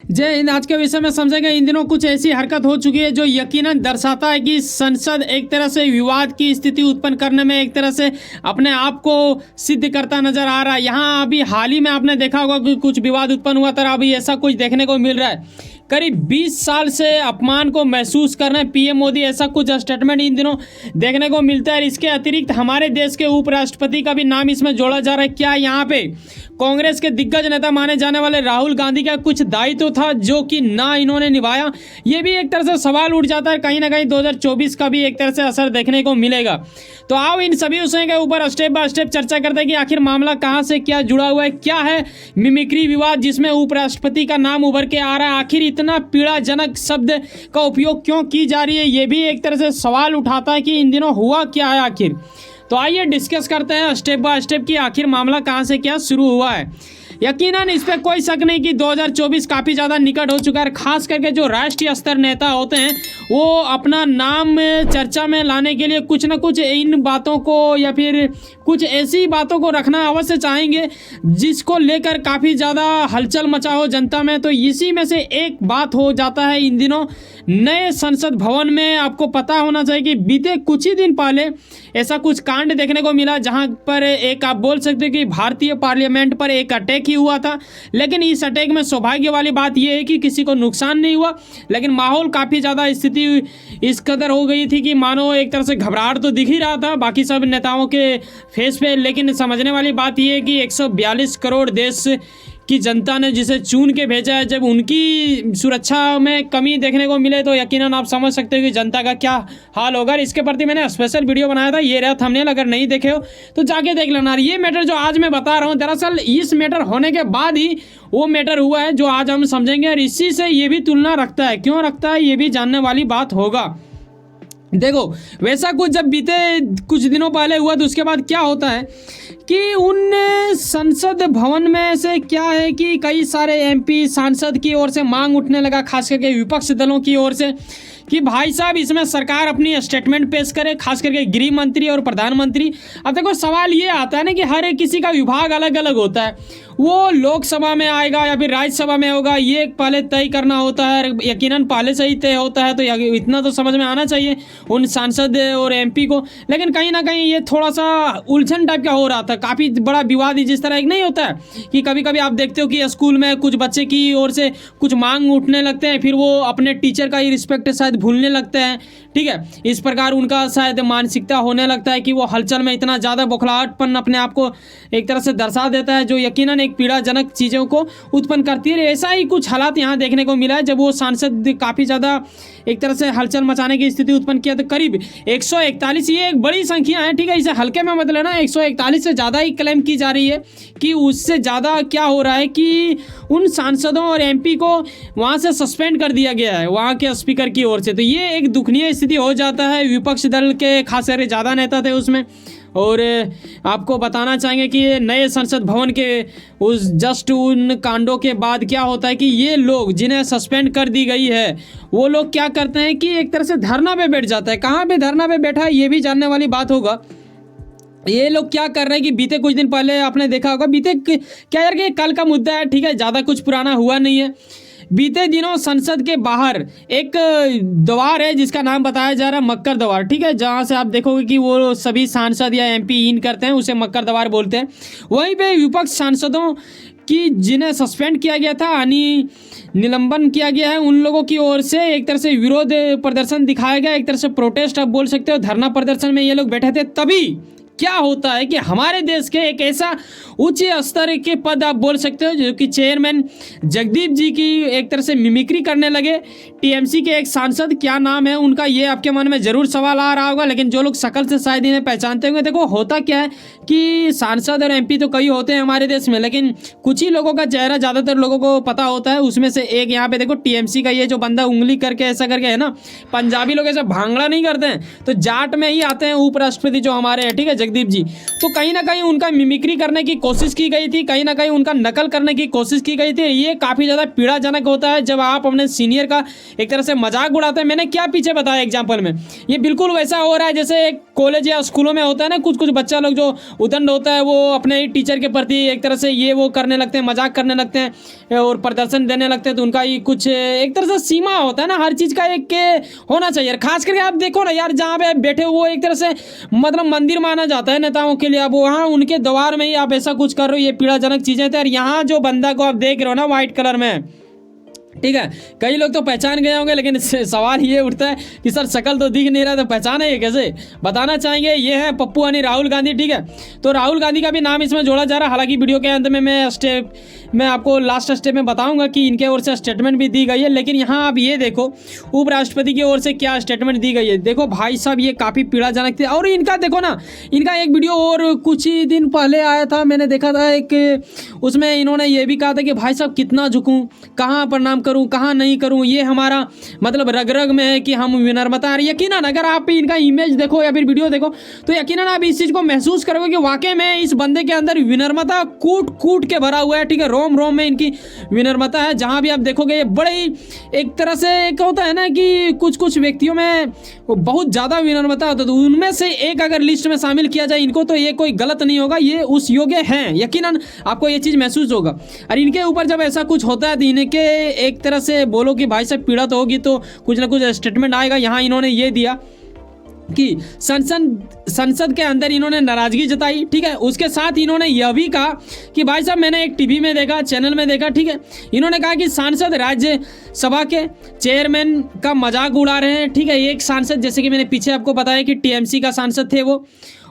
जय हिंद। आज के विषय में समझेंगे इन दिनों कुछ ऐसी हरकत हो चुकी है जो यकीनन दर्शाता है कि संसद एक तरह से विवाद की स्थिति उत्पन्न करने में एक तरह से अपने आप को सिद्ध करता नजर आ रहा है। यहाँ अभी हाल ही में आपने देखा होगा कि कुछ विवाद उत्पन्न हुआ था, अभी ऐसा कुछ देखने को मिल रहा है। करीब 20 साल से अपमान को महसूस कर रहे हैं पीएम मोदी, ऐसा कुछ स्टेटमेंट इन दिनों देखने को मिलता है। इसके अतिरिक्त हमारे देश के उपराष्ट्रपति का भी नाम इसमें जोड़ा जा रहा है। क्या यहाँ पे कांग्रेस के दिग्गज नेता माने जाने वाले राहुल गांधी का कुछ दायित्व था जो कि ना इन्होंने निभाया? ये भी एक तरह से सवाल उठ जाता है। कहीं ना कहीं 2024 का भी एक तरह से असर देखने को मिलेगा। तो आओ इन सभी विषयों के ऊपर स्टेप बाय स्टेप चर्चा करते हैं कि आखिर मामला कहाँ से क्या जुड़ा हुआ है। क्या है मिमिक्री विवाद जिसमें उपराष्ट्रपति का नाम उभर के आ रहा है? आखिर इतना पीड़ाजनक शब्द का उपयोग क्यों की जा रही है? ये भी एक तरह से सवाल उठाता है कि इन दिनों हुआ क्या है आखिर। तो आइए डिस्कस करते हैं स्टेप बाय स्टेप कि आखिर मामला कहाँ से क्या शुरू हुआ है। यकीनन इस पर कोई शक नहीं कि 2024 काफ़ी ज़्यादा निकट हो चुका है। खास करके जो राष्ट्रीय स्तर नेता होते हैं वो अपना नाम चर्चा में लाने के लिए कुछ ना कुछ इन बातों को या फिर कुछ ऐसी बातों को रखना अवश्य चाहेंगे जिसको लेकर काफ़ी ज़्यादा हलचल मचा हो जनता में। तो इसी में से एक बात हो जाता है इन दिनों नए संसद भवन में। आपको पता होना चाहिए कि बीते कुछ ही दिन पहले ऐसा कुछ कांड देखने को मिला जहां पर एक आप बोल सकते हैं कि भारतीय पार्लियामेंट पर एक अटैक ही हुआ था। लेकिन इस अटैक में सौभाग्य वाली बात यह है कि किसी को नुकसान नहीं हुआ, लेकिन माहौल काफ़ी ज़्यादा स्थिति इस कदर हो गई थी कि मानो एक तरह से घबराहट तो दिख ही रहा था बाकी सब नेताओं के फेस पे। लेकिन समझने वाली बात यह है कि 142 करोड़ देश कि जनता ने जिसे चुन के भेजा है, जब उनकी सुरक्षा में कमी देखने को मिले तो यकीनन आप समझ सकते हो कि जनता का क्या हाल होगा। इसके प्रति मैंने स्पेशल वीडियो बनाया था, ये रहा थंबनेल, अगर नहीं देखे हो तो जाके देख लेना। ये मैटर जो आज मैं बता रहा हूँ दरअसल इस मैटर होने के बाद ही वो मैटर हुआ है जो आज हम समझेंगे, और इसी से ये भी तुलना रखता है। क्यों रखता है ये भी जानने वाली बात होगा। देखो वैसा कुछ जब बीते कुछ दिनों पहले हुआ तो उसके बाद क्या होता है कि उन संसद भवन में से क्या है कि कई सारे एमपी सांसद की ओर से मांग उठने लगा, खास करके विपक्ष दलों की ओर से, कि भाई साहब इसमें सरकार अपनी स्टेटमेंट पेश करे, खास करके गृह मंत्री और प्रधानमंत्री। अब देखो सवाल ये आता है ना कि हर एक किसी का विभाग अलग अलग होता है, वो लोकसभा में आएगा या फिर राज्यसभा में होगा ये पहले तय करना होता है। यकीनन पहले से ही तय होता है तो इतना तो समझ में आना चाहिए उन सांसद और एमपी को। लेकिन कहीं ना कहीं ये थोड़ा सा उलझन टाइप का हो रहा था, काफ़ी बड़ा विवाद ही। जिस तरह एक नहीं होता है कि कभी कभी आप देखते हो कि स्कूल में कुछ बच्चे की ओर से कुछ मांग उठने लगते हैं, फिर वो अपने टीचर का ही रिस्पेक्ट शायद भूलने लगते हैं, ठीक है। इस प्रकार उनका शायद मानसिकता होने लगता है कि वो हलचल में इतना ज़्यादा बौखलाहटपन अपने आप को एक तरह से दर्शा देता है जो यकीनन एक पीड़ाजनक चीज़ों को उत्पन्न करती है। ऐसा ही कुछ हालात यहाँ देखने को मिला है जब वो सांसद काफ़ी ज़्यादा एक तरह से हलचल मचाने की स्थिति उत्पन्न किया। तो करीब 141, ये एक बड़ी संख्या है, ठीक है, इसे हल्के में मत लेना। 141 से ज़्यादा ही क्लेम की जा रही है कि उससे ज़्यादा क्या हो रहा है कि उन सांसदों और एमपी को वहाँ से सस्पेंड कर दिया गया है वहाँ के स्पीकर की ओर से। तो ये एक दुखनीय स्थिति हो जाता है। विपक्ष दल के खास करके ज़्यादा नेता थे उसमें, और आपको बताना चाहेंगे कि ये नए संसद भवन के उस जस्ट उन कांडों के बाद क्या होता है कि ये लोग जिन्हें सस्पेंड कर दी गई है वो लोग क्या करते हैं कि एक तरह से धरना पे बैठ जाता है। कहाँ पे धरना पे बैठा है ये भी जानने वाली बात होगा। ये लोग क्या कर रहे हैं कि बीते कुछ दिन पहले आपने देखा होगा, बीते क्या यार कि कल का मुद्दा है, ठीक है, ज़्यादा कुछ पुराना हुआ नहीं है। बीते दिनों संसद के बाहर एक द्वार है जिसका नाम बताया जा रहा है मक्कर द्वार, ठीक है, जहां से आप देखोगे कि वो सभी सांसद या एमपी इन करते हैं, उसे मक्कर द्वार बोलते हैं। वहीं पे विपक्ष सांसदों की जिन्हें सस्पेंड किया गया था यानी निलंबन किया गया है, उन लोगों की ओर से एक तरह से विरोध प्रदर्शन दिखाया गया, एक तरह से प्रोटेस्ट आप बोल सकते हो। धरना प्रदर्शन में ये लोग बैठे थे। तभी क्या होता है कि हमारे देश के एक ऐसा उच्च स्तर के पद आप बोल सकते हो जो कि चेयरमैन जगदीप जी की एक तरह से मिमिक्री करने लगे। टीएमसी के एक सांसद, क्या नाम है उनका ये आपके मन में जरूर सवाल आ रहा होगा, लेकिन जो लोग शक्ल से शायद इन्हें पहचानते होंगे। देखो होता क्या है कि सांसद और एमपी तो कई होते हैं हमारे देश में, लेकिन कुछ ही लोगों का चेहरा ज़्यादातर लोगों को पता होता है। उसमें से एक यहाँ पे देखो टीएमसी का ये जो बंदा उंगली करके ऐसा करके है ना, पंजाबी लोग ऐसा भांगड़ा नहीं करते हैं, तो जाट में ही आते हैं उपराष्ट्रपति जो हमारे हैं, ठीक है, जगदीप जी। तो कहीं ना कहीं उनका मिमिक्री करने की कोशिश की गई थी, कहीं ना कहीं उनका नकल करने की कोशिश की गई थी। ये काफ़ी ज़्यादा पीड़ाजनक होता है जब आप अपने सीनियर का एक तरह से मजाक उड़ाते हैं। मैंने क्या पीछे बताया एग्जाम्पल में, ये बिल्कुल वैसा हो रहा है जैसे कॉलेज या स्कूलों में होता है ना, कुछ कुछ बच्चा लोग जो उदंड होता है वो अपने टीचर के प्रति एक तरह से ये वो करने लगते हैं, मजाक करने लगते हैं और प्रदर्शन देने लगते हैं। तो उनका ही कुछ एक तरह से सीमा होता है ना, हर चीज़ का एक होना चाहिए। खास करके आप देखो ना यार, जहाँ पे बैठे वो एक तरह से मतलब मंदिर माना जाता है नेताओं के लिए, अब वहाँ उनके द्वार में ही आप ऐसा कुछ कर रहे हो, ये पीड़ाजनक चीज़ें थे। और यहाँ जो बंदा को आप देख रहे हो ना व्हाइट कलर में, ठीक है, कई लोग तो पहचान गए होंगे, लेकिन सवाल ये उठता है कि सर शक्ल तो दिख नहीं रहा, तो पहचाने ये कैसे? बताना चाहेंगे, ये है पप्पू यानी राहुल गांधी। ठीक है, तो राहुल गांधी का भी नाम इसमें जोड़ा जा रहा है। हालांकि वीडियो के अंत में मैं आपको लास्ट स्टेप में बताऊंगा कि इनके ओर से स्टेटमेंट भी दी गई है। लेकिन यहाँ आप ये देखो उपराष्ट्रपति की ओर से क्या स्टेटमेंट दी गई है। देखो भाई साहब, ये काफ़ी पीड़ाजनक थे। और इनका देखो ना, इनका एक वीडियो और कुछ ही दिन पहले आया था, मैंने देखा था एक, उसमें इन्होंने ये भी कहा था कि भाई साहब कितना झुकूँ, कहाँ प्रणाम करूं, कहाँ नहीं करूं, ये हमारा मतलब रग रग में है कि हम विनम्रता। यकीनन अगर आप इनका इमेज देखो या फिर वीडियो देखो तो यकीनन आप इस चीज़ को महसूस करोगे कि वाकई में इस बंदे के अंदर विनम्रता कूट कूट के भरा हुआ है। ठीक है, रोम रोम में इनकी विनम्रता है। जहाँ भी आप देखोगे ये बड़े ही एक तरह से एक होता है ना कि कुछ कुछ व्यक्तियों में बहुत ज़्यादा विनम्रता होता है, तो उनमें से एक अगर लिस्ट में शामिल किया जाए इनको, तो ये कोई गलत नहीं होगा, ये उस योग्य हैं। यकीनन आपको ये चीज़ महसूस होगा। और इनके ऊपर जब ऐसा कुछ होता है तो इनके एक तरह से बोलो कि भाई साहब पीड़ा तो होगी, तो कुछ ना कुछ स्टेटमेंट आएगा। यहाँ इन्होंने ये दिया कि संसद के अंदर इन्होंने नाराजगी जताई। ठीक है, उसके साथ इन्होंने यह भी कहा कि भाई साहब मैंने एक टीवी में देखा, चैनल में देखा, ठीक है, इन्होंने कहा कि सांसद राज्यसभा के चेयरमैन का मजाक उड़ा रहे हैं। ठीक है, एक सांसद, जैसे कि मैंने पीछे आपको बताया कि टीएमसी का सांसद थे वो,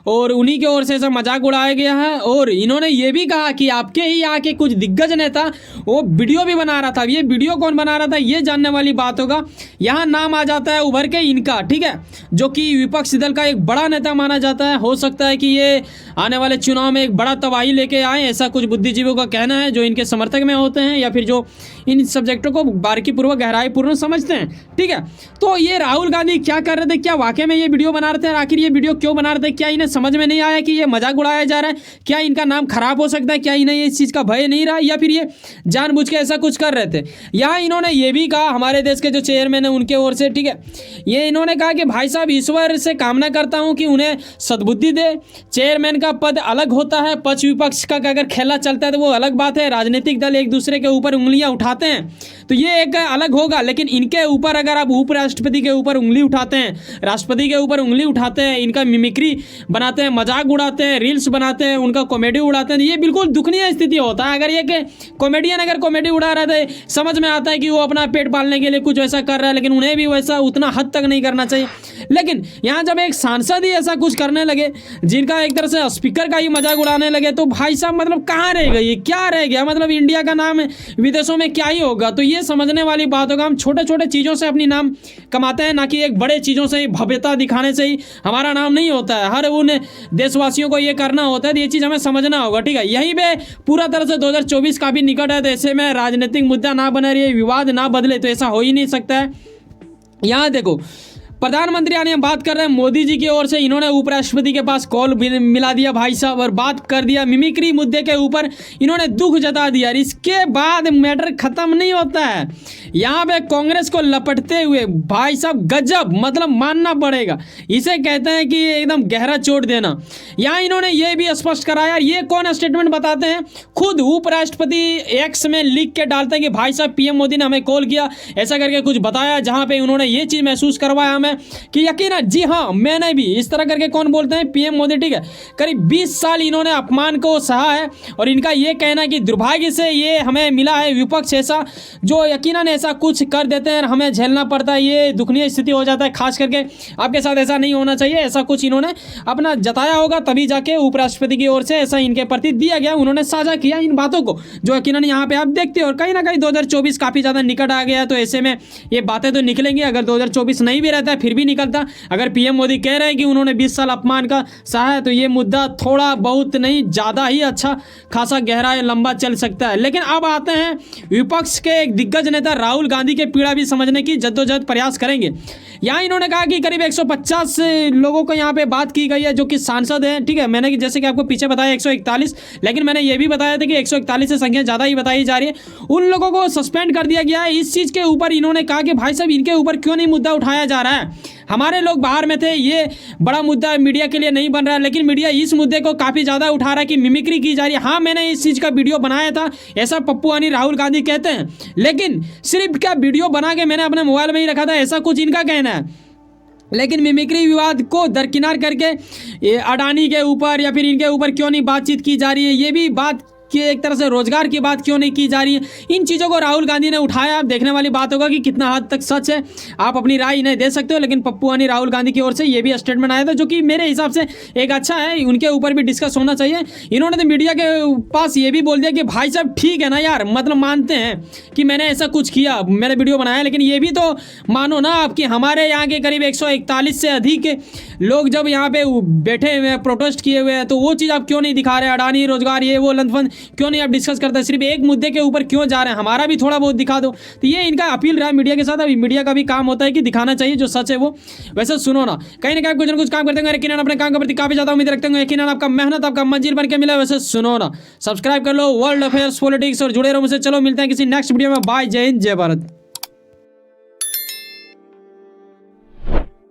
और उन्हीं की ओर से ऐसा मजाक उड़ाया गया है। और इन्होंने ये भी कहा कि आपके ही यहाँ के कुछ दिग्गज नेता वो वीडियो भी बना रहा था। ये वीडियो कौन बना रहा था ये जानने वाली बात होगा। यहाँ नाम आ जाता है उभर के इनका, ठीक है, जो कि विपक्षी दल का एक बड़ा नेता माना जाता है। हो सकता है कि ये आने वाले चुनाव में एक बड़ा तबाही लेके आए, ऐसा कुछ बुद्धिजीवियों का कहना है जो इनके समर्थक में होते हैं या फिर जो इन सब्जेक्टों को बारीकीपूर्वक गहराईपूर्वक समझते हैं। ठीक है, तो ये राहुल गांधी क्या कर रहे थे, क्या वाकई में ये वीडियो बना रहे थे, आखिर ये वीडियो क्यों बना रहे थे? क्या इन्हें समझ में नहीं आया कि ये मजाक उड़ाया जा रहा है? क्या इनका नाम खराब हो सकता है? क्या इन्हें इस चीज़ का भय नहीं रहा, या फिर ये जानबूझ के ऐसा कुछ कर रहे थे? यहाँ इन्होंने ये भी कहा, हमारे देश के जो चेयरमैन है उनके ओर से, ठीक है, ये इन्होंने कहा कि भाई साहब ईश्वर से कामना करता हूँ कि उन्हें सद्बुद्धि दे। चेयरमैन का पद अलग होता है, पक्ष विपक्ष का अगर खेला चलता है तो वो अलग बात है। राजनीतिक दल एक दूसरे के ऊपर उंगलियां उठाते हैं तो ये एक अलग होगा, लेकिन इनके ऊपर अगर आप उपराष्ट्रपति के ऊपर उंगली उठाते हैं, राष्ट्रपति के ऊपर उंगली उठाते हैं, इनका मिमिक्री बनाते हैं, मजाक उड़ाते हैं, रील्स बनाते हैं, उनका कॉमेडी उड़ाते हैं, ये बिल्कुल दुखनीय स्थिति होता है। अगर ये कॉमेडियन अगर कॉमेडी उड़ा रहा था, समझ में आता है कि वो अपना पेट पालने के लिए कुछ वैसा कर रहा है, लेकिन उन्हें भी वैसा उतना हद तक नहीं करना चाहिए। लेकिन यहाँ जब एक सांसद ही ऐसा कुछ करने लगे, जिनका एक तरह से स्पीकर का ही मजाक उड़ाने लगे, तो भाई साहब मतलब कहाँ रह गई, क्या रह गया? मतलब इंडिया का नाम विदेशों में क्या ही होगा? तो ये समझने वाली बात होगा। हम छोटे छोटे चीज़ों से अपनी नाम कमाते हैं, ना कि एक बड़े चीज़ों से भव्यता दिखाने से ही हमारा नाम नहीं होता है। हर उन देशवासियों को ये करना होता है, तो ये चीज़ हमें समझना होगा। ठीक है, यही पे पूरा तरह से 2024 काफ़ी निकट है, तो ऐसे में राजनीतिक मुद्दा ना बने रहे, विवाद ना बदले, तो ऐसा हो ही नहीं सकता है। यहाँ देखो प्रधानमंत्री यानी हम बात कर रहे हैं मोदी जी की ओर से, इन्होंने उपराष्ट्रपति के पास कॉल मिला दिया भाई साहब और बात कर दिया मिमिक्री मुद्दे के ऊपर, इन्होंने दुख जता दिया। इसके बाद मैटर खत्म नहीं होता है, यहाँ पे कांग्रेस को लपटते हुए भाई साहब गजब, मतलब मानना पड़ेगा, इसे कहते हैं कि एकदम गहरा चोट देना। यहाँ इन्होंने ये भी स्पष्ट कराया, ये कौन स्टेटमेंट बताते हैं, खुद उपराष्ट्रपति एक्स में लिख के डालते हैं कि भाई साहब पीएम मोदी ने हमें कॉल किया, ऐसा करके कुछ बताया, जहाँ पे उन्होंने ये चीज़ महसूस करवाया हमें कि यकीन, जी हाँ मैंने भी, इस तरह करके कौन बोलते हैं, पीएम मोदी। ठीक है, करीब 20 साल इन्होंने अपमान को सहा है और इनका ये कहना है कि दुर्भाग्य से ये हमें मिला है विपक्ष ऐसा जो यकीनन ऐसा कुछ कर देते हैं, हमें झेलना पड़ता है, ये दुखनीय स्थिति हो जाता है। खास करके आपके साथ ऐसा नहीं होना चाहिए, ऐसा कुछ इन्होंने अपना जताया होगा, तभी जाके उपराष्ट्रपति की ओर से ऐसा इनके प्रति दिया गया, उन्होंने साझा किया इन बातों को, जो यकीनन यहाँ पे आप देखते हो। और कहीं ना कहीं 2024 काफ़ी ज़्यादा निकट आ गया है, तो ऐसे में ये बातें तो निकलेंगी। अगर 2024 नहीं भी रहता है फिर भी निकलता। अगर पीएम मोदी कह रहे हैं कि उन्होंने 20 साल अपमान का सहा है, तो ये मुद्दा थोड़ा बहुत नहीं ज़्यादा ही अच्छा खासा गहरा या लंबा चल सकता है। लेकिन अब आते हैं विपक्ष के एक दिग्गज नेता राहुल गांधी के पीड़ा भी समझने की जद्दोजहद प्रयास करेंगे। यहाँ इन्होंने कहा कि करीब 150 लोगों को यहाँ पे बात की गई है जो कि सांसद हैं, ठीक है। मैंने जैसे कि आपको पीछे बताया 141, लेकिन मैंने ये भी बताया था कि 141 से संख्या ज़्यादा ही बताई जा रही है। उन लोगों को सस्पेंड कर दिया गया है। इस चीज़ के ऊपर इन्होंने कहा कि भाई साहब इनके ऊपर क्यों नहीं मुद्दा उठाया जा रहा है, हमारे लोग बाहर में थे, ये बड़ा मुद्दा मीडिया के लिए नहीं बन रहा है, लेकिन मीडिया इस मुद्दे को काफ़ी ज़्यादा उठा रहा है कि मिमिक्री की जा रही है। हाँ, मैंने इस चीज़ का वीडियो बनाया था, ऐसा पप्पू यानी राहुल गांधी कहते हैं, लेकिन सिर्फ क्या वीडियो बना के मैंने अपने मोबाइल में ही रखा था, ऐसा कुछ इनका कहना है। लेकिन मिमिक्री विवाद को दरकिनार करके ये अडानी के ऊपर या फिर इनके ऊपर क्यों नहीं बातचीत की जा रही है, ये भी बात कि एक तरह से रोजगार की बात क्यों नहीं की जा रही है, इन चीज़ों को राहुल गांधी ने उठाया। अब देखने वाली बात होगा कि कितना हद तक सच है, आप अपनी राय इन्हें दे सकते हो। लेकिन पप्पू यानी राहुल गांधी की ओर से ये भी स्टेटमेंट आया था जो कि मेरे हिसाब से एक अच्छा है, उनके ऊपर भी डिस्कस होना चाहिए। इन्होंने तो मीडिया के पास ये भी बोल दिया कि भाई साहब ठीक है ना यार, मतलब मानते हैं कि मैंने ऐसा कुछ किया, मैंने वीडियो बनाया, लेकिन ये भी तो मानो ना आप कि हमारे यहाँ के करीब 141 से अधिक लोग जब यहाँ पे बैठे हुए हैं, प्रोटेस्ट किए हुए हैं, तो वो चीज़ आप क्यों नहीं दिखा रहे? अडानी, रोजगार, ये वो लंदफंद क्यों नहीं आप डिस्कस करते? सिर्फ एक मुद्दे के ऊपर क्यों जा रहे हैं? हमारा भी थोड़ा बहुत दिखा दो। तो ये इनका अपील रहा मीडिया के साथ। अभी मीडिया का भी काम होता है कि दिखाना चाहिए जो सच है वो। वैसे सुनो ना, कहीं ना कहीं कुछ ना कुछ काम करते हैं, यकीनन अपने काम के प्रति काफ़ी ज़्यादा उम्मीद रखते हैं, यकीनन आपका मेहनत आपका मंजिल बन के मिला। वैसे सुनो ना, सब्सक्राइब कर लो वर्ल्ड अफेयर्स पॉलिटिक्स और जुड़े रहो मुझसे। चलो मिलते हैं किसी नेक्स्ट वीडियो में। बाय, जय हिंद, जय भारत।